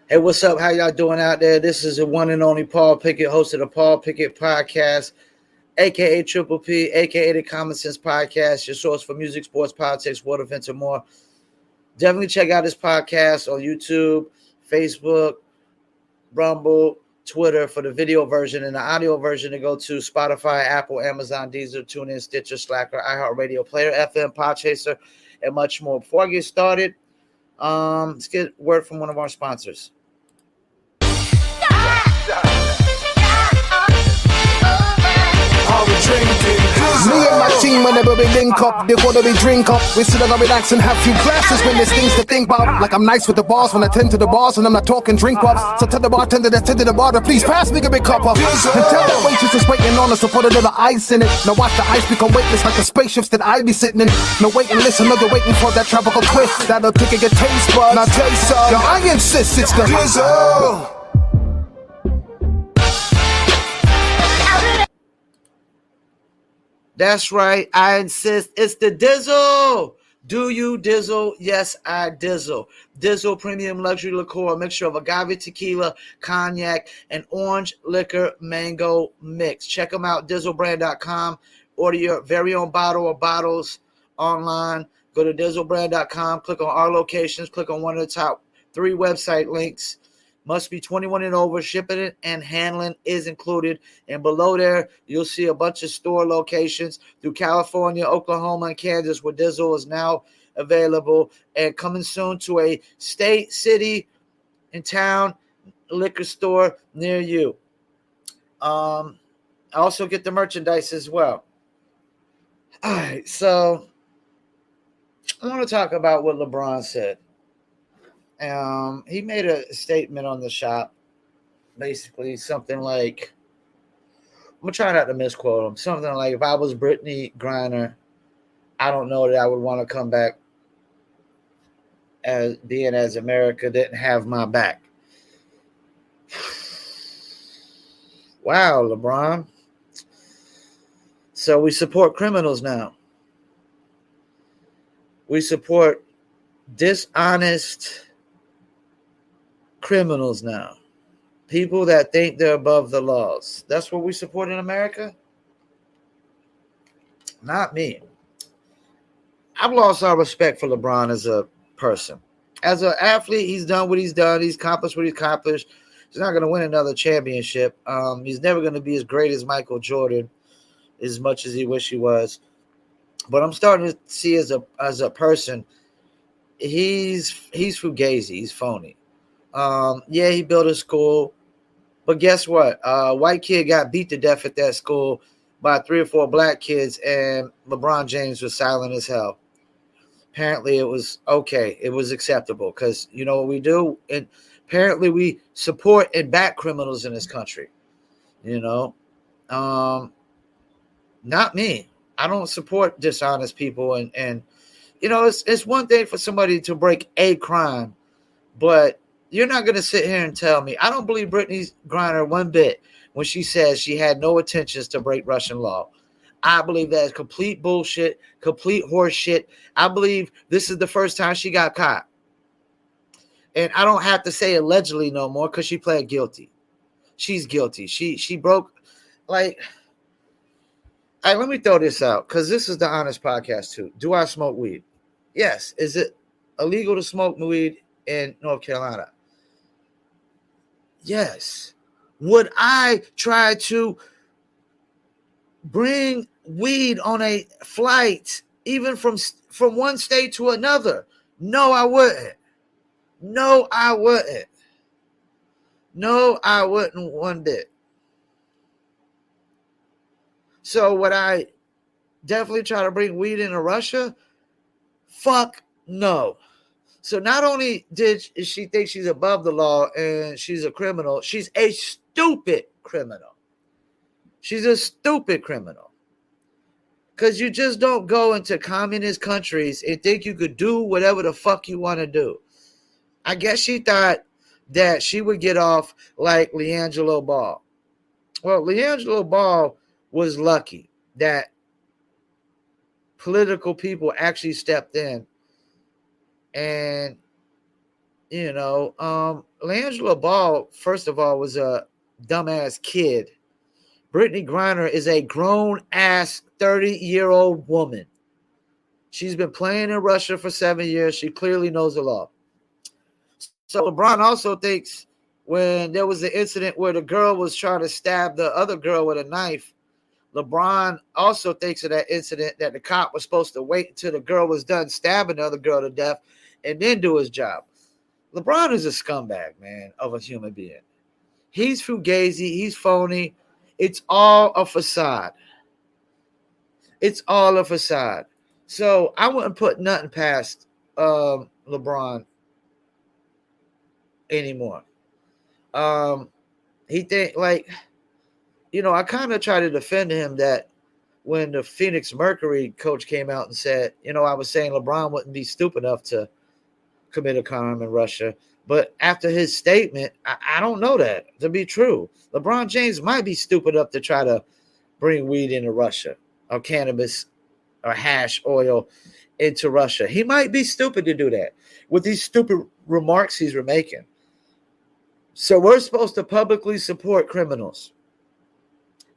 Hey, what's up? How y'all doing out there? This is the one and only Paul Pickett, host of the Paul Pickett Podcast, aka Triple P, aka the Common Sense Podcast, your source for music, sports, politics, world events, and more. Definitely check out this podcast on YouTube, Facebook, Rumble, Twitter for the video version, and the audio version to go to Spotify, Apple, Amazon, Deezer, TuneIn, Stitcher, Slacker, iHeartRadio, Player FM, Podchaser, and much more. Before I get started, let's get word from one of our sponsors. Me and my team, whenever we link up, they wanna be drink up. We sit down and relax and have few glasses when there's things to think about. Like I'm nice with the boss when I tend to the boss and I'm not talking drink ups. So tell the bartender that tend to the bar to please pass me a big cup up. And tell the waitress is waiting on us to put a little ice in it. Now watch the ice become weightless like the spaceships that I be sitting in. No wait and listen, no, they're waiting for that tropical twist that'll tickle your taste buds. Now taste some. Yo, I insist it's the Dizzle. That's right. I insist. It's the Dizzle. Do you dizzle? Yes, I dizzle. Dizzle premium luxury liqueur, a mixture of agave tequila, cognac, and orange liquor mango mix. Check them out, dizzlebrand.com. Order your very own bottle or bottles online. Go to dizzlebrand.com. Click on our locations. Click on one of the top 3 website links. Must be 21 and over. Shipping and handling is included. And below there, you'll see a bunch of store locations through California, Oklahoma, and Kansas where Dizzle is now available. And coming soon to a state, city, and town liquor store near you. I also get the merchandise as well. All right, so I want to talk about what LeBron said. He made a statement on the shop, basically something like, I'm going to try not to misquote him, something like, if I was Brittney Griner, I don't know that I would want to come back as being as America didn't have my back. Wow, LeBron. So we support criminals now. We support dishonest criminals now. People that think they're above the laws. That's what we support in America? Not me. I've lost all respect for LeBron as a person. As an athlete, he's done what he's done. He's accomplished what he's accomplished. He's not going to win another championship. He's never going to be as great as Michael Jordan, as much as he wish he was. But I'm starting to see as a person, he's fugazi. He's phony. Yeah, he built a school, but guess what? White kid got beat to death at that school by 3 or 4 black kids, and LeBron James was silent as hell. Apparently, it was okay. It was acceptable because you know what we do, and apparently we support and back criminals in this country. You know, not me. I don't support dishonest people, and you know, it's one thing for somebody to break a crime, but you're not going to sit here and tell me. I don't believe Brittney Griner one bit when she says she had no intentions to break Russian law. I believe that is complete bullshit, complete horse shit. I believe this is the first time she got caught. And I don't have to say allegedly no more because she pled guilty. She's guilty. She broke, like, let me throw this out because this is the honest podcast too. Do I smoke weed? Yes. Is it illegal to smoke weed in North Carolina? Yes. Would I try to bring weed on a flight, even from one state to another? No, I wouldn't. No, I wouldn't. No, I wouldn't one bit. So would I definitely try to bring weed into Russia? Fuck no. So not only did she think she's above the law and she's a criminal, she's a stupid criminal. She's a stupid criminal. Because you just don't go into communist countries and think you could do whatever the fuck you want to do. I guess she thought that she would get off like LeAngelo Ball. Well, LeAngelo Ball was lucky that political people actually stepped in and, LaAngela Ball, first of all, was a dumbass kid. Brittney Griner is a grown-ass 30-year-old woman. She's been playing in Russia for 7 years. She clearly knows the law. So LeBron also thinks when there was an incident where the girl was trying to stab the other girl with a knife, LeBron also thinks of that incident that the cop was supposed to wait until the girl was done stabbing the other girl to death and then do his job. LeBron is a scumbag, man, of a human being. He's fugazi. He's phony. It's all a facade. It's all a facade. So I wouldn't put nothing past LeBron anymore. He think like, I kind of try to defend him that when the Phoenix Mercury coach came out and said, I was saying LeBron wouldn't be stupid enough to commit a crime in Russia. But after his statement, I don't know that to be true. LeBron James might be stupid enough to try to bring weed into Russia or cannabis or hash oil into Russia. He might be stupid to do that with these stupid remarks he's making. So we're supposed to publicly support criminals.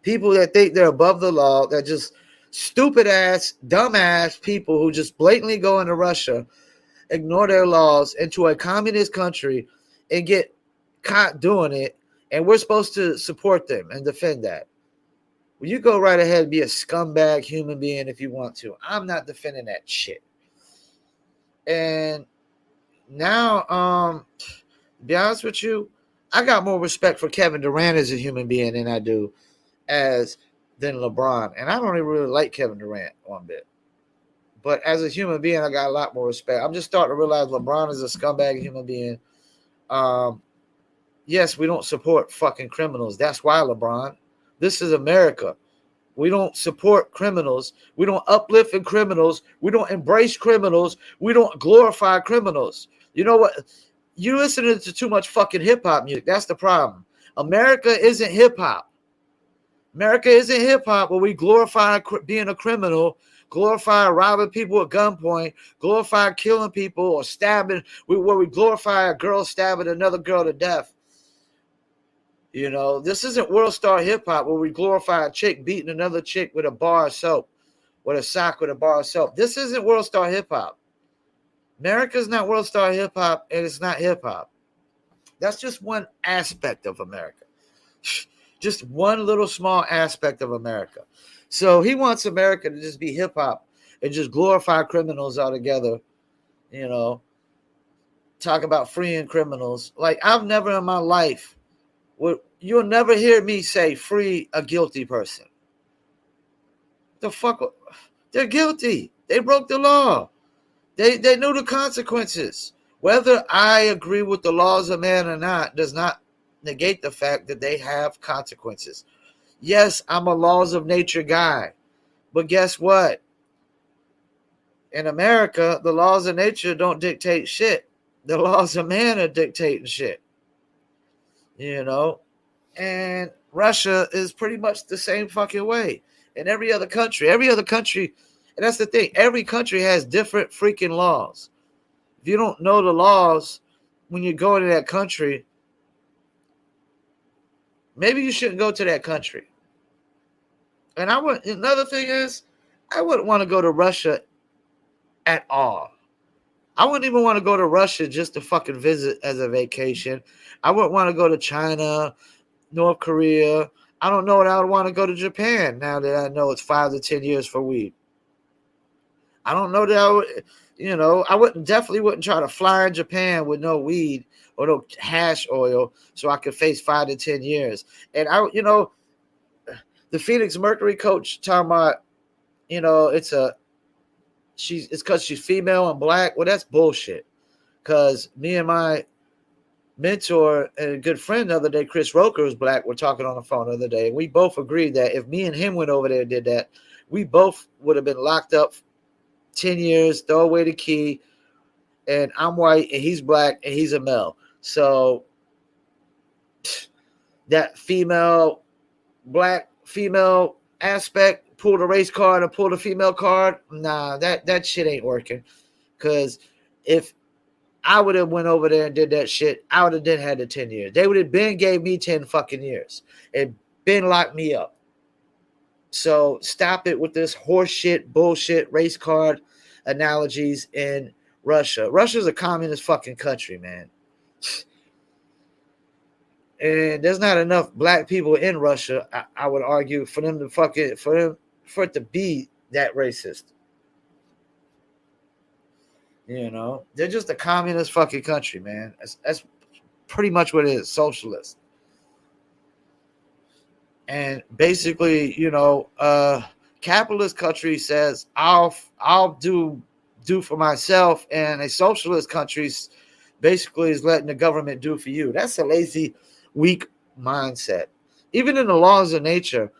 People that think they're above the law, that just stupid ass, dumb ass people who just blatantly go into Russia, ignore their laws into a communist country and get caught doing it. And we're supposed to support them and defend that. Well, you go right ahead and be a scumbag human being if you want to. I'm not defending that shit. And now, to be honest with you, I got more respect for Kevin Durant as a human being than I do than LeBron. And I don't even really like Kevin Durant one bit. But as a human being, I got a lot more respect. I'm just starting to realize LeBron is a scumbag human being. Yes, we don't support fucking criminals. That's why, LeBron. This is America. We don't support criminals. We don't uplift in criminals. We don't embrace criminals. We don't glorify criminals. You know what? You listening to too much fucking hip-hop music. That's the problem. America isn't hip-hop. America isn't hip-hop where we glorify being a criminal, glorify robbing people at gunpoint, glorify killing people or stabbing, where we glorify a girl stabbing another girl to death. This isn't world star hip hop where we glorify a chick beating another chick with a bar of soap, with a sock with a bar of soap. This isn't world star hip hop. America's not world star hip hop, and it's not hip hop. That's just one aspect of America. Just one little small aspect of America. So he wants America to just be hip hop and just glorify criminals altogether. Talk about freeing criminals. Like, I've never in my life, you'll never hear me say free a guilty person. The fuck? They're guilty. They broke the law. They knew the consequences. Whether I agree with the laws of man or not does not negate the fact that they have consequences. Yes, I'm a laws of nature guy. But guess what? In America, the laws of nature don't dictate shit. The laws of man are dictating shit. And Russia is pretty much the same fucking way. And every other country, and that's the thing, every country has different freaking laws. If you don't know the laws when you go into that country, maybe you shouldn't go to that country. And another thing is, I wouldn't want to go to Russia at all. I wouldn't even want to go to Russia just to fucking visit as a vacation. I wouldn't want to go to China, North Korea. I don't know that I would want to go to Japan now that I know it's 5 to 10 years for weed. I don't know that I would, I definitely wouldn't try to fly in Japan with no weed or no hash oil so I could face 5 to 10 years. And the Phoenix Mercury coach talking about, it's because she's female and black. Well, that's bullshit. Because me and my mentor and a good friend the other day, Chris Roker, who's black, were talking on the phone the other day. And we both agreed that if me and him went over there and did that, we both would have been locked up 10 years, throw away the key. And I'm white and he's black and he's a male. So that black female aspect, pull the race card or pull the female card, nah, that shit ain't working. Because if I would have went over there and did that shit. I would have then had the 10 years. They would have been gave me 10 fucking years and been locked me up. So stop it with this horse shit, bullshit, race card analogies in Russia. Russia's a communist fucking country, man. And there's not enough black people in Russia, I would argue, for them to fucking for it to be that racist. You know, they're just a communist fucking country, man. That's pretty much what it is, socialist. And basically, you know, capitalist country says I'll do for myself, and a socialist country basically is letting the government do for you. That's a lazy, weak mindset. Even in the laws of nature,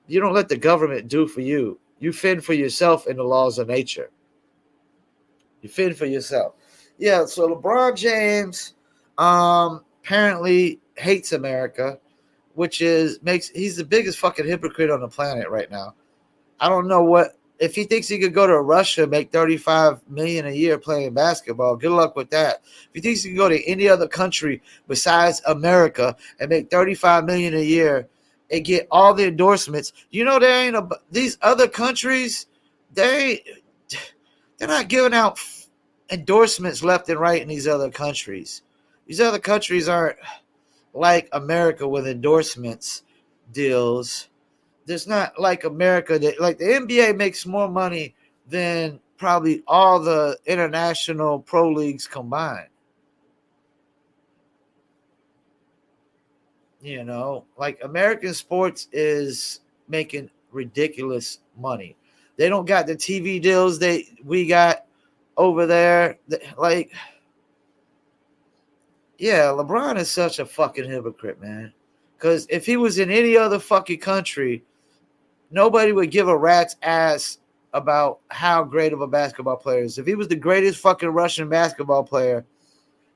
you don't let the government do for you. You fend for yourself in the laws of nature. You fend for yourself. Yeah, so LeBron James apparently hates America, which he's the biggest fucking hypocrite on the planet right now. I don't know if he thinks he could go to Russia and make $35 million a year playing basketball. Good luck with that. If he thinks he can go to any other country besides America and make $35 million a year and get all the endorsements, you know, these other countries, they're not giving out endorsements left and right in these other countries. These other countries aren't like America with endorsements deals. There's not like America that, like, the NBA makes more money than probably all the international pro leagues combined. You know, like, American sports is making ridiculous money. They don't got the TV deals we got over there. Like, yeah, LeBron is such a fucking hypocrite, man. Because if he was in any other fucking country, nobody would give a rat's ass about how great of a basketball player is. If he was the greatest fucking Russian basketball player,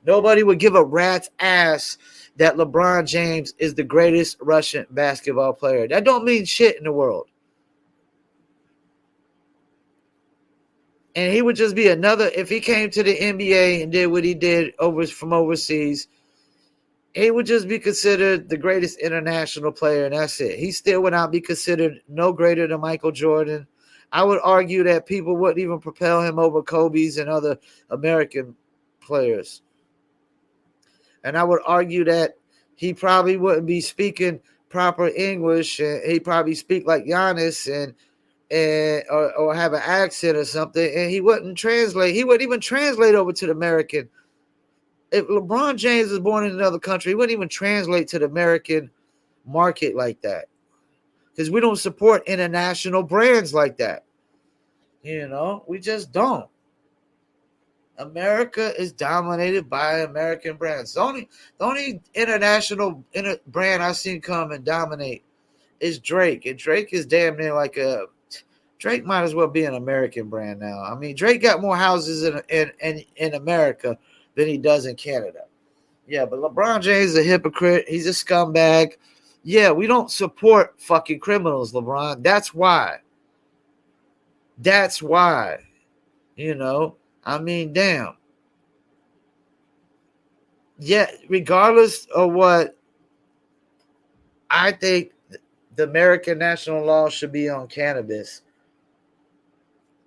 nobody would give a rat's ass that LeBron James is the greatest Russian basketball player. That don't mean shit in the world. And he would just be another, if he came to the NBA and did what he did from overseas, he would just be considered the greatest international player, and that's it. He still would not be considered no greater than Michael Jordan. I would argue that people wouldn't even propel him over Kobe's and other American players. And I would argue that he probably wouldn't be speaking proper English, and he'd probably speak like Giannis or have an accent or something, and he wouldn't translate. He wouldn't even translate over to the American. If LeBron James was born in another country, he wouldn't even translate to the American market like that, because we don't support international brands like that. You know, we just don't. America is dominated by American brands. The only international brand I've seen come and dominate is Drake, and Drake is damn near like Drake might as well be an American brand now. I mean, Drake got more houses in America than he does in Canada. Yeah, but LeBron James is a hypocrite. He's a scumbag. Yeah, we don't support fucking criminals, LeBron. That's why. That's why. You know, I mean, damn. Yeah, regardless of what, I think the American national law should be on cannabis.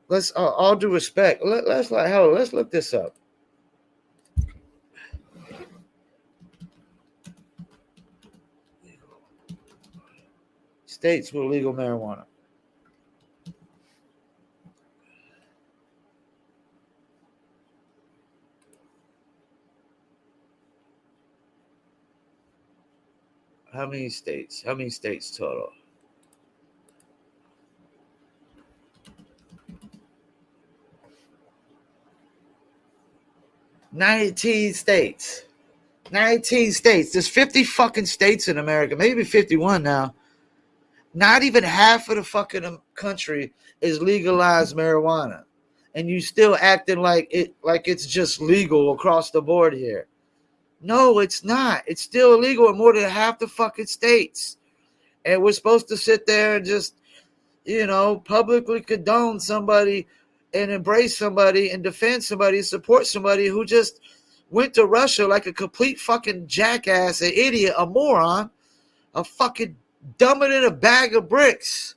Let's all due respect. Let's look this up. States with legal marijuana. How many states? How many states total? $19 states. 19 states. There's 50 fucking states in America, maybe 51 now. Not even half of the fucking country is legalized marijuana, and you still acting like it's just legal across the board here. No, it's not. It's still illegal in more than half the fucking states, and we're supposed to sit there and just, you know, publicly condone somebody and embrace somebody and defend somebody and support somebody who just went to Russia like a complete fucking jackass, an idiot, a moron, a fucking dumber than a bag of bricks.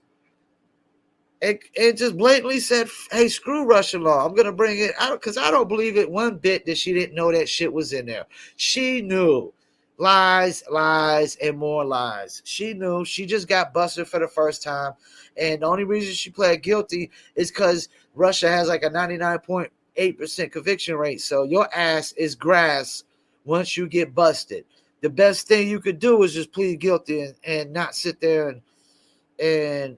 And just blatantly said, hey, screw Russian law. I'm going to bring it out because I don't believe it one bit that she didn't know that shit was in there. She knew. Lies, lies, and more lies. She knew. She just got busted for the first time. And the only reason she pled guilty is because Russia has like a 99.8% conviction rate. So your ass is grass once you get busted. The best thing you could do is just plead guilty and not sit there and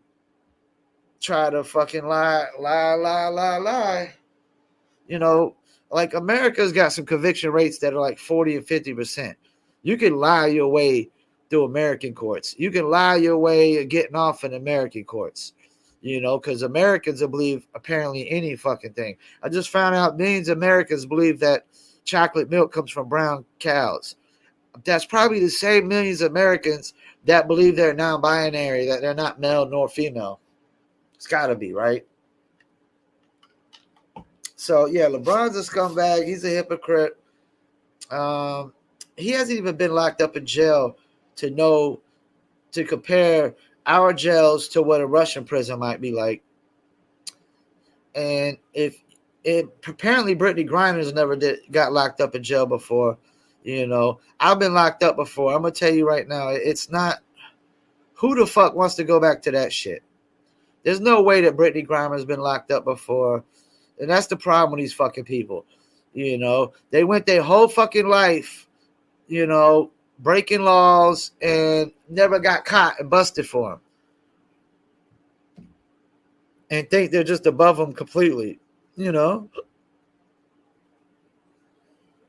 try to fucking lie. You know, like America's got some conviction rates that are like 40 and 50%. You can lie your way through American courts. You can lie your way getting off in American courts, you know, because Americans believe apparently any fucking thing. I just found out millions of Americans believe that chocolate milk comes from brown cows. That's probably the same millions of Americans that believe they're non-binary, that they're not male nor female. It's got to be, right? So, yeah, LeBron's a scumbag. He's a hypocrite. He hasn't even been locked up in jail to compare our jails to what a Russian prison might be like. And apparently Brittney Griner never got locked up in jail before. You know, I've been locked up before. I'm going to tell you right now, it's not, who the fuck wants to go back to that shit? There's no way that Brittney Griner has been locked up before. And that's the problem with these fucking people. You know, they went their whole fucking life, you know, breaking laws and never got caught and busted for them. And think they're just above them completely, you know.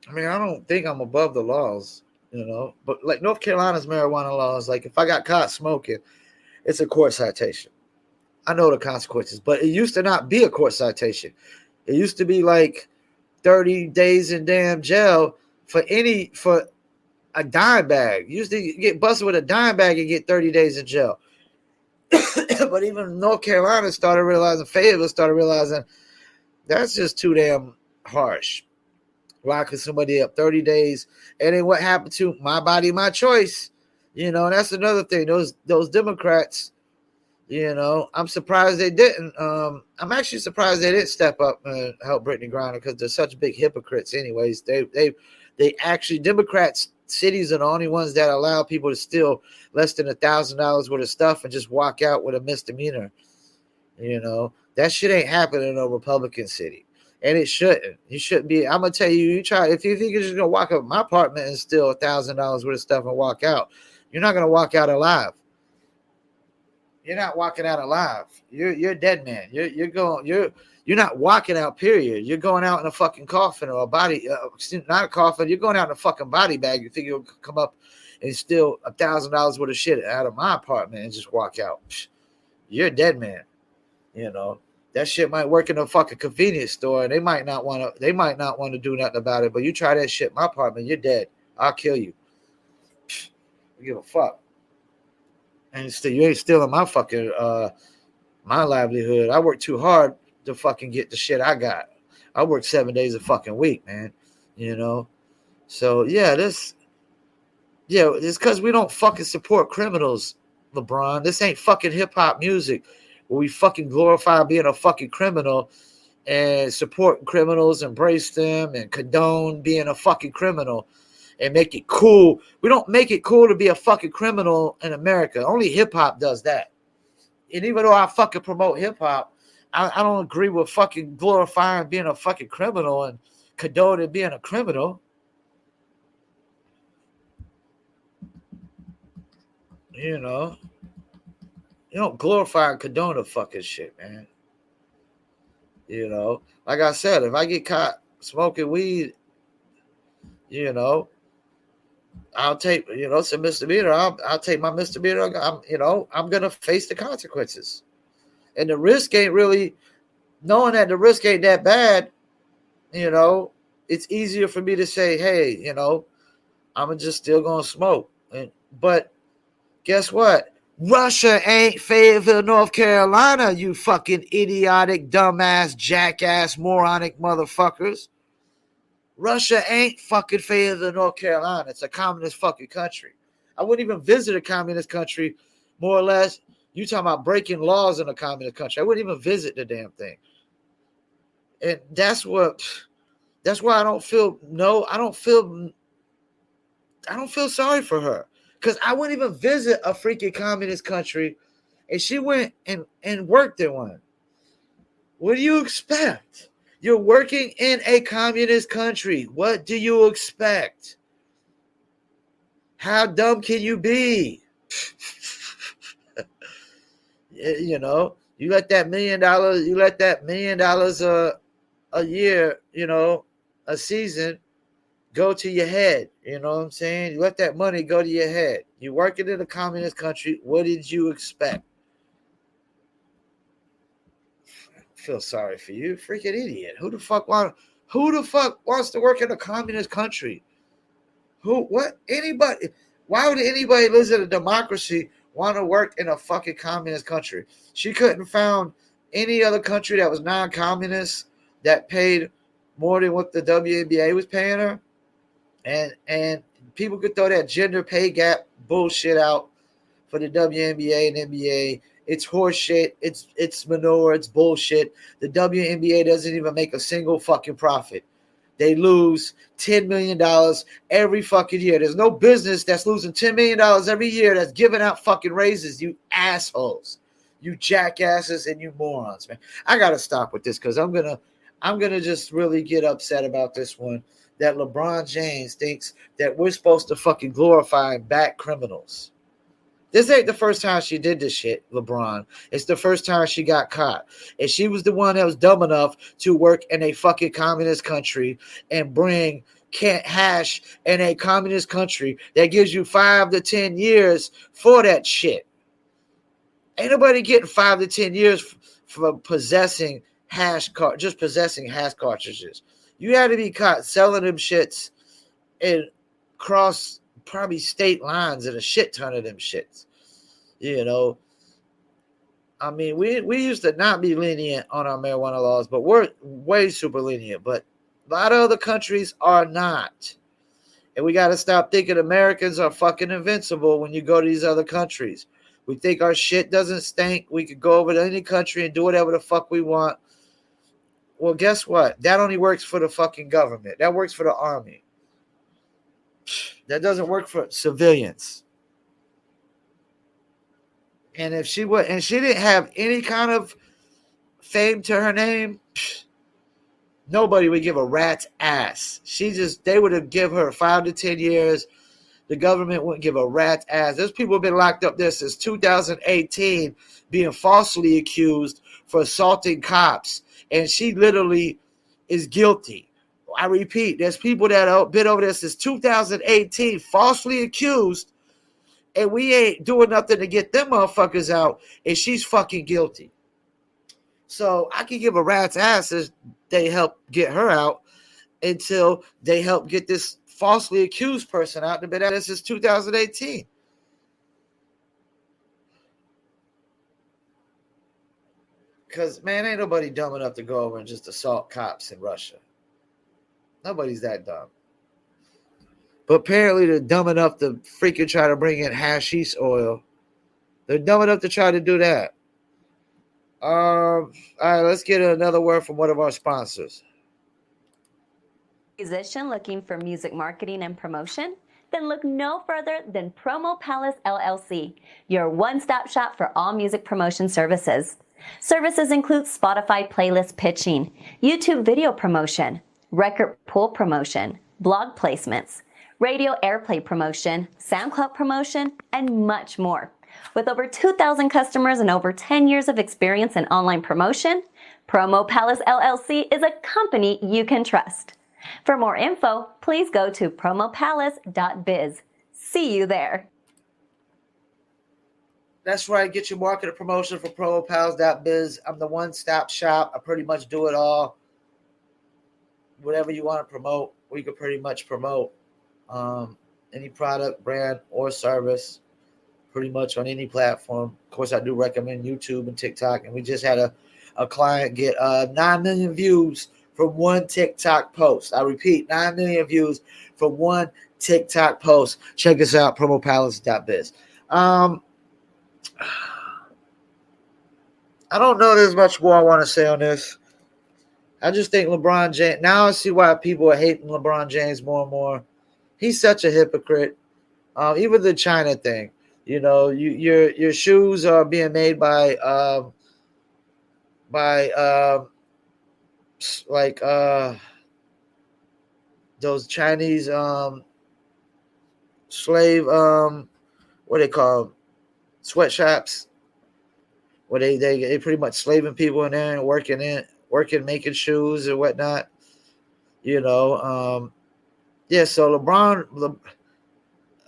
I mean, I don't think I'm above the laws, you know. But like North Carolina's marijuana laws, like if I got caught smoking, it's a court citation. I know the consequences, but it used to not be a court citation. It used to be like 30 days in damn jail for a dime bag. You used to get busted with a dime bag and get 30 days in jail. But even North Carolina Fayetteville started realizing that's just too damn harsh. Locking somebody up 30 days. And then what happened to my body, my choice? You know, and that's another thing. Those Democrats, you know, I'm surprised they didn't. I'm actually surprised they didn't step up and help Brittney Griner because they're such big hypocrites anyways. They actually, Democrats, cities are the only ones that allow people to steal less than $1,000 worth of stuff and just walk out with a misdemeanor. You know, that shit ain't happening in a Republican city. And it shouldn't. You shouldn't be. I'm gonna tell you, if you think you're just gonna walk up my apartment and steal $1,000 worth of stuff and walk out, you're not gonna walk out alive. You're not walking out alive. You're a dead man. You're not walking out. Period. You're going out in a fucking coffin or a body. Not a coffin. You're going out in a fucking body bag. You think you'll come up and steal $1,000 worth of shit out of my apartment and just walk out? You're a dead man. You know. That shit might work in a fucking convenience store, and they might not want to do nothing about it. But you try that shit in my apartment, you're dead. I'll kill you. I give a fuck. And you ain't stealing my fucking my livelihood. I work too hard to fucking get the shit I got. I work 7 days a fucking week, man. You know. So it's because we don't fucking support criminals, LeBron. This ain't fucking hip hop music. Where we fucking glorify being a fucking criminal and support criminals, embrace them, and condone being a fucking criminal and make it cool. We don't make it cool to be a fucking criminal in America. Only hip hop does that. And even though I fucking promote hip hop, I don't agree with fucking glorifying being a fucking criminal and condoning being a criminal. You know. You don't glorify and condone the fucking shit, man. You know, like I said, if I get caught smoking weed, you know, I'll take, it's a misdemeanor. I'll take my misdemeanor. I'm going to face the consequences. And the risk ain't really, knowing that the risk ain't that bad, it's easier for me to say, hey, I'm just still going to smoke. But guess what? Russia ain't Fayetteville, North Carolina, you fucking idiotic, dumbass, jackass, moronic motherfuckers. Russia ain't fucking fairer than North Carolina. It's a communist fucking country. I wouldn't even visit a communist country, more or less. You talking about breaking laws in a communist country. I wouldn't even visit the damn thing. And that's why I don't feel sorry for her. Because I wouldn't even visit a freaking communist country, and she went and worked in one. What do you expect? You're working in a communist country. What do you expect? How dumb can you be? You know, you let that $1 million a year, you know, a season go to your head. You know what I'm saying? You let that money go to your head. You're working in a communist country. What did you expect? Feel sorry for you, freaking idiot. Who the fuck wants to work in a communist country? Anybody? Why would anybody live in a democracy want to work in a fucking communist country? She couldn't found any other country that was non-communist that paid more than what the WNBA was paying her, and people could throw that gender pay gap bullshit out for the WNBA and NBA. It's horseshit. It's manure. It's bullshit. The WNBA doesn't even make a single fucking profit. They lose $10 million every fucking year. There's no business that's losing $10 million every year that's giving out fucking raises, you assholes. You jackasses and you morons, man. I gotta stop with this because I'm gonna just really get upset about this one. That LeBron James thinks that we're supposed to fucking glorify back criminals. This ain't the first time she did this shit, LeBron. It's the first time she got caught. And she was the one that was dumb enough to work in a fucking communist country and bring hash in a communist country that gives you 5 to 10 years for that shit. Ain't nobody getting 5 to 10 years for possessing just possessing hash cartridges. You had to be caught selling them shits and cross probably state lines and a shit ton of them shits. You know, I mean, we used to not be lenient on our marijuana laws, but we're way super lenient. But a lot of other countries are not. And we got to stop thinking Americans are fucking invincible when you go to these other countries. We think our shit doesn't stink. We could go over to any country and do whatever the fuck we want. Well, guess what? That only works for the fucking government. That works for the army. That doesn't work for civilians. And if she didn't have any kind of fame to her name, nobody would give a rat's ass. They would have given her 5 to 10 years. The government wouldn't give a rat's ass. There's people have been locked up there since 2018 being falsely accused for assaulting cops. And she literally is guilty. I repeat, there's people that have been over there since 2018 falsely accused, and we ain't doing nothing to get them motherfuckers out, and she's fucking guilty. So I can give a rat's ass as they help get her out until they help get this falsely accused person out. They've been at this since 2018. Because, man, ain't nobody dumb enough to go over and just assault cops in Russia. Nobody's that dumb. But apparently they're dumb enough to freaking try to bring in hashish oil. They're dumb enough to try to do that. All right, let's get another word from one of our sponsors. Musician looking for music marketing and promotion? Then look no further than Promo Palace LLC, your one-stop shop for all music promotion services. Services include Spotify playlist pitching, YouTube video promotion, record pool promotion, blog placements, radio airplay promotion, SoundCloud promotion, and much more. With over 2,000 customers and over 10 years of experience in online promotion, Promo Palace LLC is a company you can trust. For more info, please go to promopalace.biz. See you there. That's right. Get your marketing promotion for promopalace.biz. I'm the one-stop shop. I pretty much do it all. Whatever you want to promote, we could pretty much promote any product, brand, or service pretty much on any platform. Of course, I do recommend YouTube and TikTok. And we just had a client get 9 million views from one TikTok post. I repeat, 9 million views from one TikTok post. Check us out, promopalace.biz. I don't know there's much more I want to say on this. I just think LeBron James, now I see why people are hating LeBron James more and more. He's such a hypocrite. Even the China thing, your shoes are being made by like those Chinese slave what they call them? Sweatshops, where they pretty much slaving people in there and working making shoes and whatnot. So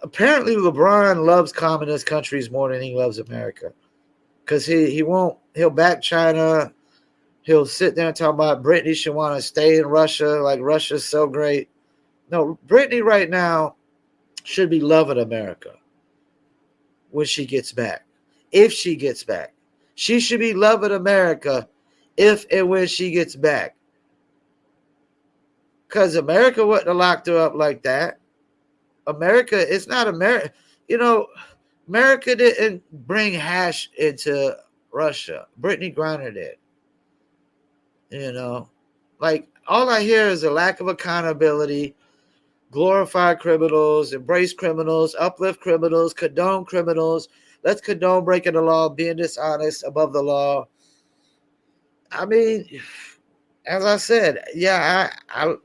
apparently LeBron loves communist countries more than he loves America, because he'll back China. He'll sit there and talk about Brittney should want to stay in Russia, like Russia's so great. No, Brittney right now should be loving America when she gets back. If she gets back, she should be loving America if and when she gets back. Because America wouldn't have locked her up like that. It's not America. America didn't bring hash into Russia. Brittney Griner did. Like, all I hear is a lack of accountability, glorify criminals, embrace criminals, uplift criminals, condone criminals. Let's condone breaking the law, being dishonest, above the law. I mean, as I said, yeah, I'm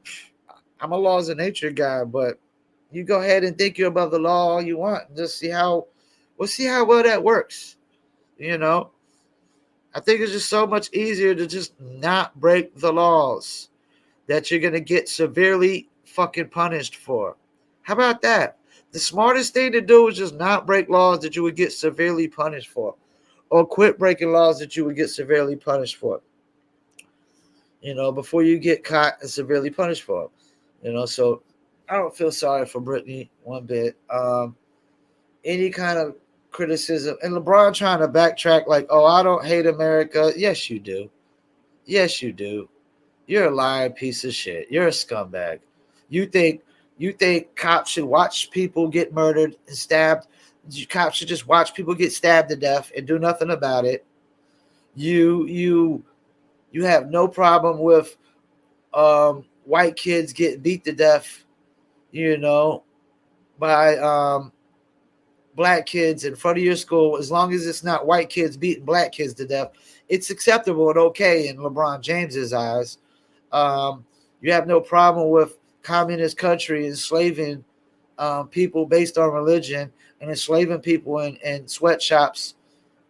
a laws of nature guy, but you go ahead and think you're above the law all you want, and just see how well that works. I think it's just so much easier to just not break the laws that you're going to get severely fucking punished for. How about that? The smartest thing to do is just not break laws that you would get severely punished for, or quit breaking laws that you would get severely punished for, before you get caught and severely punished for them. So I don't feel sorry for Brittney one bit. Any kind of criticism, and LeBron trying to backtrack like, oh, I don't hate America. Yes, you do. Yes, you do. You're a lying piece of shit. You're a scumbag. You think cops should watch people get murdered and stabbed? Cops should just watch people get stabbed to death and do nothing about it. You have no problem with white kids getting beat to death, by black kids in front of your school. As long as it's not white kids beating black kids to death, it's acceptable and okay in LeBron James's eyes. You have no problem with communist country enslaving people based on religion, and enslaving people in sweatshops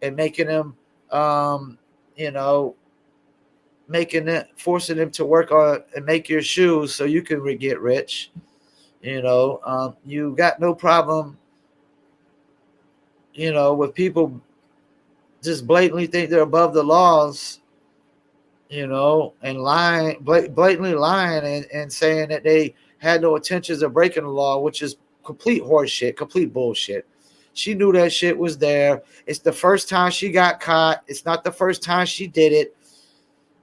and making them, forcing them to work on and make your shoes so you can get rich. You got no problem, with people just blatantly think they're above the laws, and lying, blatantly lying and saying that they had no intentions of breaking the law, which is complete horseshit, complete bullshit. She knew that shit was there. It's the first time she got caught. It's not the first time she did it.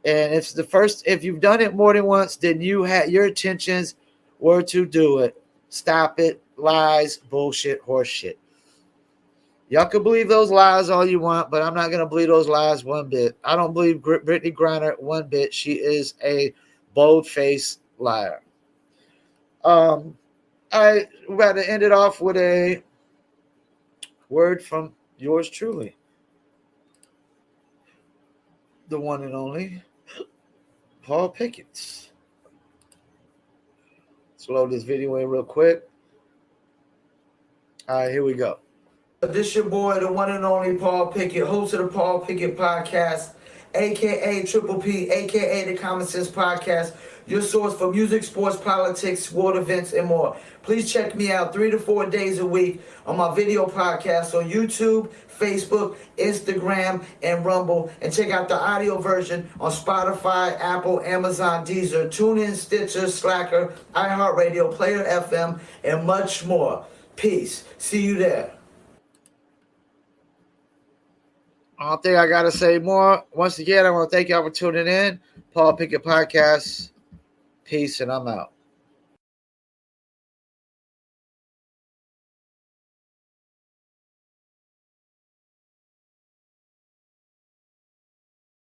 And if you've done it more than once, then your intentions were to do it. Stop it. Lies, bullshit, horseshit. Y'all can believe those lies all you want, but I'm not going to believe those lies one bit. I don't believe Brittney Griner one bit. She is a bold-faced liar. We're about to end it off with a word from yours truly, the one and only Paul Pickett. Let's load this video in real quick. All right, here we go. This your boy, the one and only Paul Pickett, host of the Paul Pickett Podcast, a.k.a. Triple P, a.k.a. the Common Sense Podcast, your source for music, sports, politics, world events, and more. Please check me out 3 to 4 days a week on my video podcast on YouTube, Facebook, Instagram, and Rumble. And check out the audio version on Spotify, Apple, Amazon, Deezer, TuneIn, Stitcher, Slacker, iHeartRadio, Player FM, and much more. Peace. See you there. I don't think I got to say more. Once again, I want to thank y'all for tuning in. Paul Pickett Podcast. Peace, and I'm out.